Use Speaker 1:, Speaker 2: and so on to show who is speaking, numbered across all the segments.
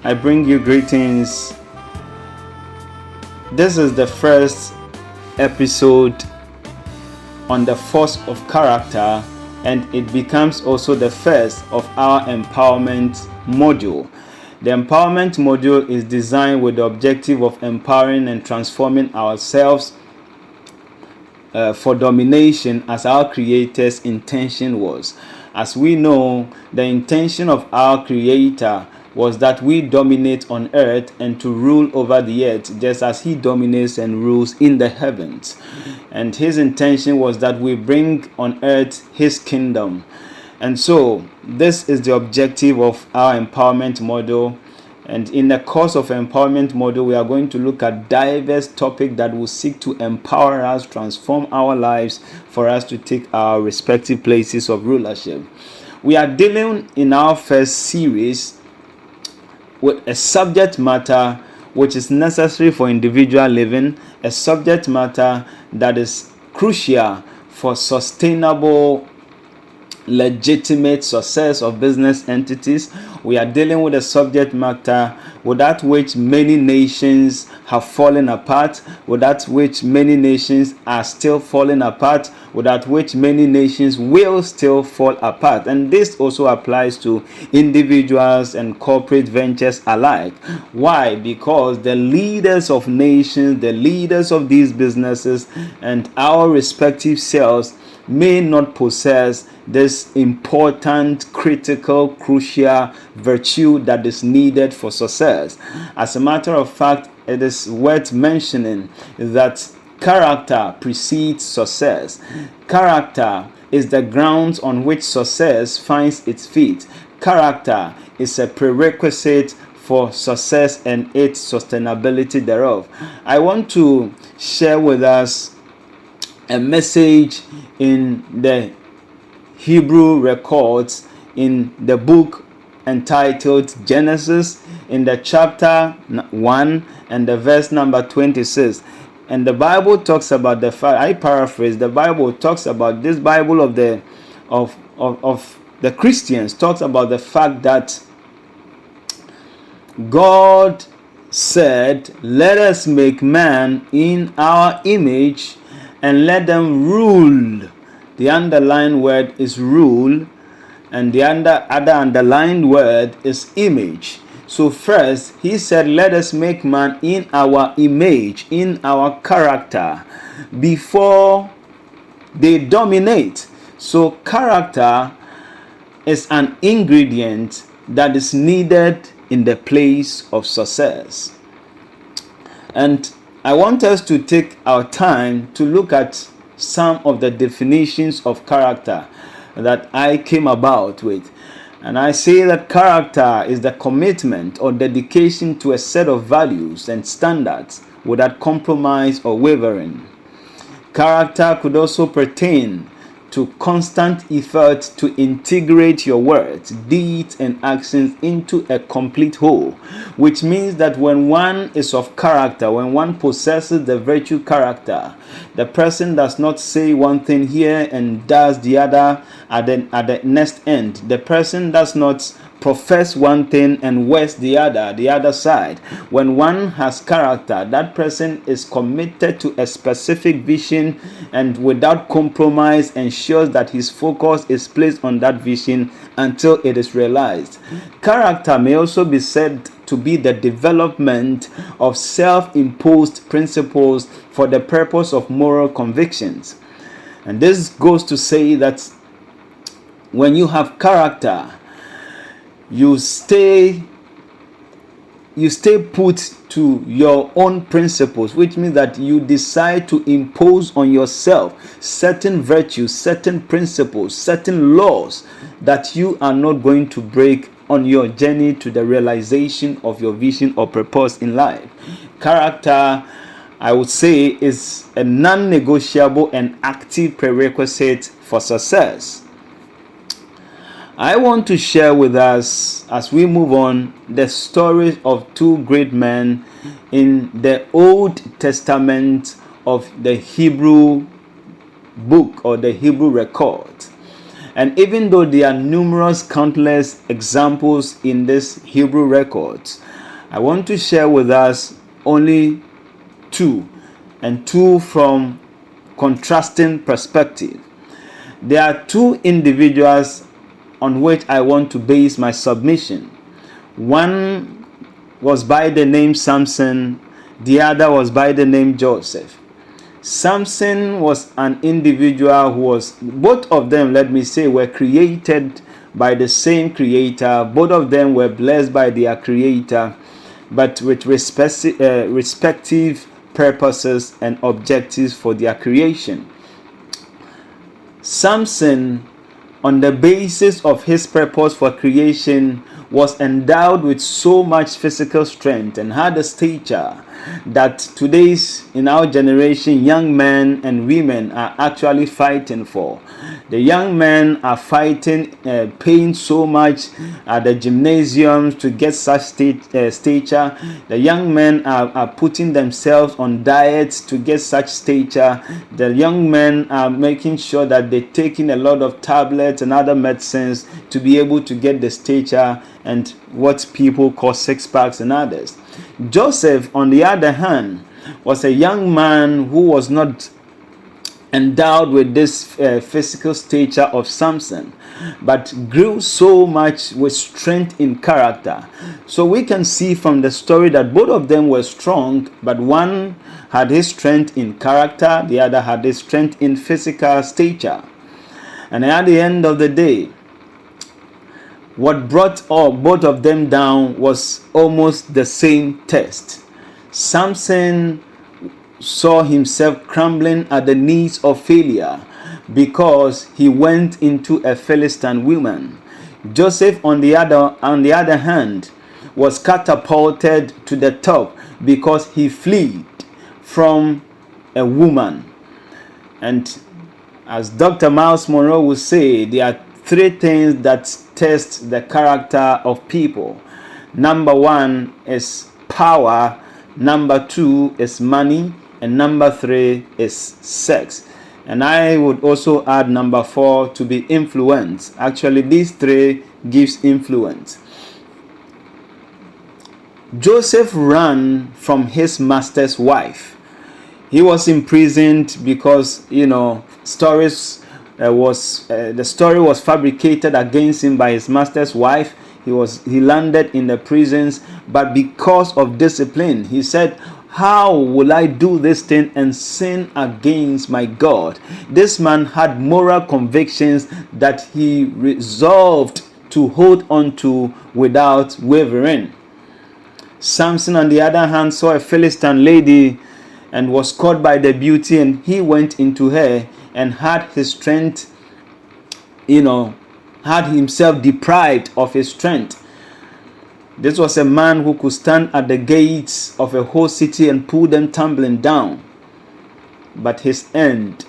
Speaker 1: I bring you greetings. This is the first episode on the force of character, and it becomes also the first of our empowerment module. The empowerment module is designed with the objective of empowering and transforming ourselves for domination, as our Creator's intention was. As we know, the intention of our Creator was that we dominate on earth and to rule over the earth, just as He dominates and rules in the heavens. And His intention was that we bring on earth His kingdom. And so, this is the objective of our empowerment model. And in the course of empowerment model, we are going to look at diverse topics that will seek to empower us, transform our lives, for us to take our respective places of rulership. We are dealing in our first series with a subject matter which is necessary for individual living, a subject matter that is crucial for sustainable, legitimate success of business entities. We are dealing with a subject matter without which many nations have fallen apart, without which many nations are still falling apart, without which many nations will still fall apart. And this also applies to individuals and corporate ventures alike. Why? Because the leaders of nations, the leaders of these businesses, and our respective selves may not possess this important, critical, crucial virtue that is needed for success. As a matter of fact, it is worth mentioning that character precedes success. Character is the grounds on which success finds its feet. Character is a prerequisite for success and its sustainability thereof. I want to share with us a message in the Hebrew records in the book entitled Genesis, in the chapter 1 and the verse number 26. And the Bible talks about the fact, I paraphrase, the Bible talks about this Bible of the Christians, talks about the fact that God said, "Let us make man in our image and let them rule." The underlined word is rule, and the other underlined word is image. So first, He said, "Let us make man in our image, in our character," before they dominate. So character is an ingredient that is needed in the place of success. And I want us to take our time to look at some of the definitions of character that I came about with. And I say that character is the commitment or dedication to a set of values and standards without compromise or wavering. Character could also pertain to constant effort to integrate your words, deeds, and actions into a complete whole, which means that when one is of character, when one possesses the virtue character, the person does not say one thing here and does the other at the next end. The person does not profess one thing and works the other side. When one has character, that person is committed to a specific vision and without compromise ensures that his focus is placed on that vision until it is realized. Character may also be said to be the development of self-imposed principles for the purpose of moral convictions. And this goes to say that when you have character, you stay put to your own principles, which means that you decide to impose on yourself certain virtues, certain principles, certain laws that you are not going to break on your journey to the realization of your vision or purpose in life. Character, I would say, is a non-negotiable and active prerequisite for success. I want to share with us, as we move on, the stories of two great men in the Old Testament of the Hebrew book or the Hebrew record. And even though there are numerous, countless examples in this Hebrew records, I want to share with us only two, and two from contrasting perspective. There are two individuals on which I want to base my submission. One was by the name Samson, the other was by the name Joseph. Samson was an individual who was, both of them, let me say, were created by the same creator. Both of them were blessed by their creator, but with respective purposes and objectives for their creation. Samson, on the basis of his purpose for creation, was endowed with so much physical strength and had a stature that today's, in our generation, young men and women are actually fighting for. The young men are fighting, paying so much at the gymnasiums to get such stature. The young men are putting themselves on diets to get such stature. The young men are making sure that they're taking a lot of tablets and other medicines to be able to get the stature and what people call six packs and others. Joseph, on the other hand, was a young man who was not endowed with this physical stature of Samson, but grew so much with strength in character. So we can see from the story that both of them were strong, but one had his strength in character, the other had his strength in physical stature. And at the end of the day, what brought both of them down was almost the same test. Samson saw himself crumbling at the knees of failure because he went into a Philistine woman. Joseph, on the other hand, was catapulted to the top because he fled from a woman. And as Dr. Miles Monroe would say, there are three things that test the character of people. Number one is power, number two is money, and number three is sex. And I would also add number four to be influence. Actually, these three gives influence. Joseph ran from his master's wife. He was imprisoned because, the story was fabricated against him by his master's wife. He landed in the prisons, but because of discipline, he said, "How will I do this thing and sin against my God?" This man had moral convictions that he resolved to hold on to without wavering. Samson, on the other hand, saw a Philistine lady and was caught by the beauty, and he went into her and had his strength, had himself deprived of his strength. This was a man who could stand at the gates of a whole city and pull them tumbling down. But his end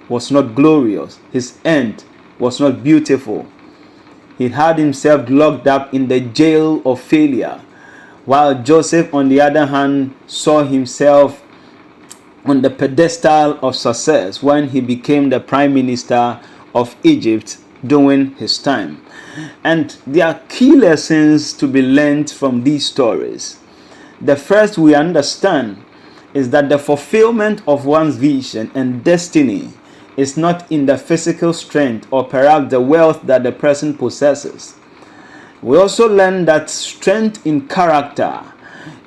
Speaker 1: was not glorious. His end was not beautiful. He had himself locked up in the jail of failure, while Joseph, on the other hand, saw himself on the pedestal of success when he became the prime minister of Egypt during his time. And there are key lessons to be learned from these stories. The first we understand is that the fulfillment of one's vision and destiny is not in the physical strength or perhaps the wealth that the person possesses. We also learn that strength in character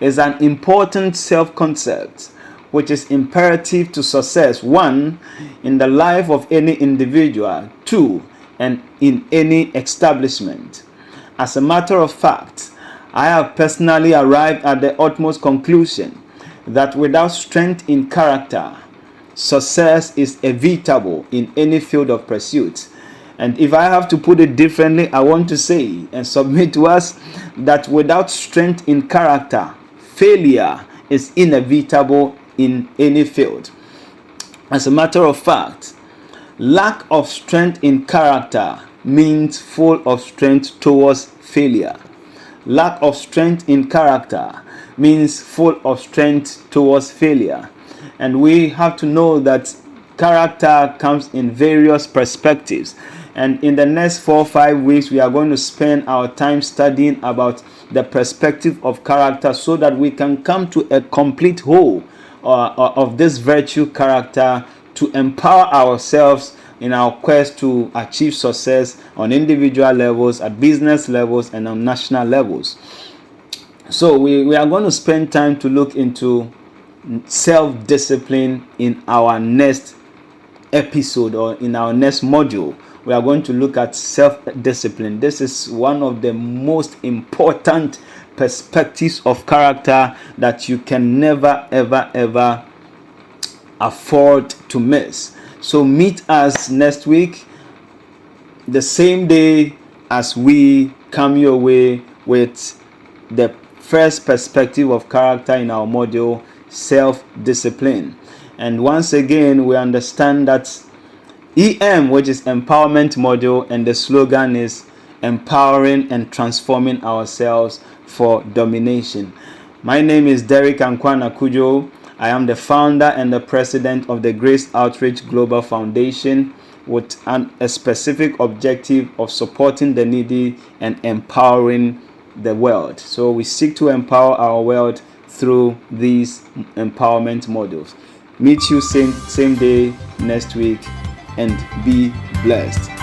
Speaker 1: is an important self-concept which is imperative to success, one, in the life of any individual, two, and in any establishment. As a matter of fact, I have personally arrived at the utmost conclusion that without strength in character, success is inevitable in any field of pursuit. And if I have to put it differently, I want to say and submit to us that without strength in character, failure is inevitable in any field. As a matter of fact, lack of strength in character means full of strength towards failure. Lack of strength in character means full of strength towards failure. And we have to know that character comes in various perspectives. And in the next 4 or 5 weeks, we are going to spend our time studying about the perspective of character, so that we can come to a complete whole of this virtue character, to empower ourselves in our quest to achieve success on individual levels, at business levels, and on national levels. So we are going to spend time to look into self-discipline in our next episode, or in our next module. We are going to look at self-discipline. This is one of the most important perspectives of character that you can never ever afford to miss. So meet us next week, the same day, as we come your way with the first perspective of character in our module, self-discipline. And once again, we understand that EM, which is empowerment module, and the slogan is empowering and transforming ourselves for domination. My name is Derek Ankwana Kujo. I am the founder and the president of the Grace Outreach Global Foundation, with a specific objective of supporting the needy and empowering the world. So we seek to empower our world through these empowerment models. Meet you same day next week, and be blessed.